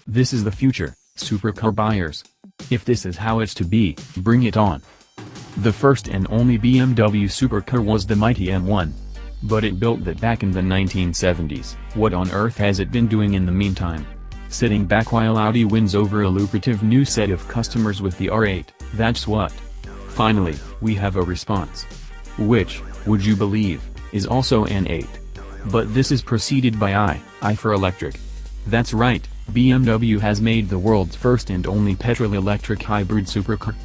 This is the future, supercar buyers. If this is how it's to be, bring it on. The first and only BMW supercar was the mighty M1. But it built that back in the 1970s. What on earth has it been doing in the meantime? Sitting back while Audi wins over a lucrative new set of customers with the R8, that's what. Finally, we have a response. Which, would you believe, is also an 8. But this is preceded by I for electric. That's right, BMW has made the world's first and only petrol-electric hybrid supercar.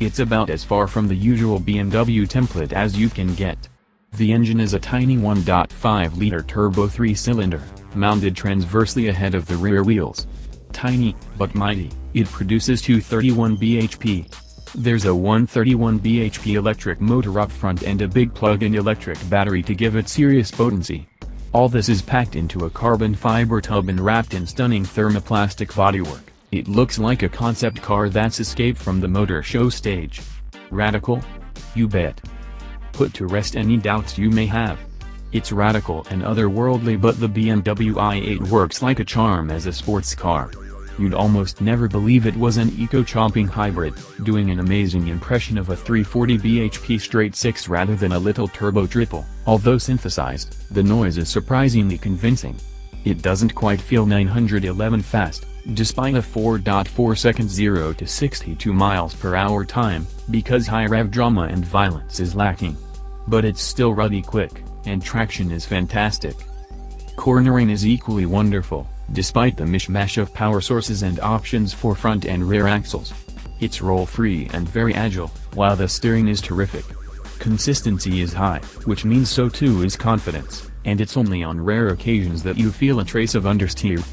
It's about as far from the usual BMW template as you can get. The engine is a tiny 1.5-liter turbo 3-cylinder, mounted transversely ahead of the rear wheels. Tiny, but mighty, it produces 231 bhp. There's a 131 bhp electric motor up front and a big plug-in electric battery to give it serious potency. All this is packed into a carbon fiber tub and wrapped in stunning thermoplastic bodywork. It looks like a concept car that's escaped from the motor show stage. Radical? You bet. Put to rest any doubts you may have. It's radical and otherworldly, but the BMW i8 works like a charm as a sports car. You'd almost never believe it was an eco-chomping hybrid, doing an amazing impression of a 340 bhp straight 6 rather than a little turbo triple. Although synthesized, the noise is surprisingly convincing. It doesn't quite feel 911 fast, despite a 4.4 second 0 to 62 miles per hour time, because high rev drama and violence is lacking. But it's still ruddy quick, and traction is fantastic. Cornering is equally wonderful, despite the mishmash of power sources and options for front and rear axles. It's roll-free and very agile, while the steering is terrific. Consistency is high, which means so too is confidence, and it's only on rare occasions that you feel a trace of understeer.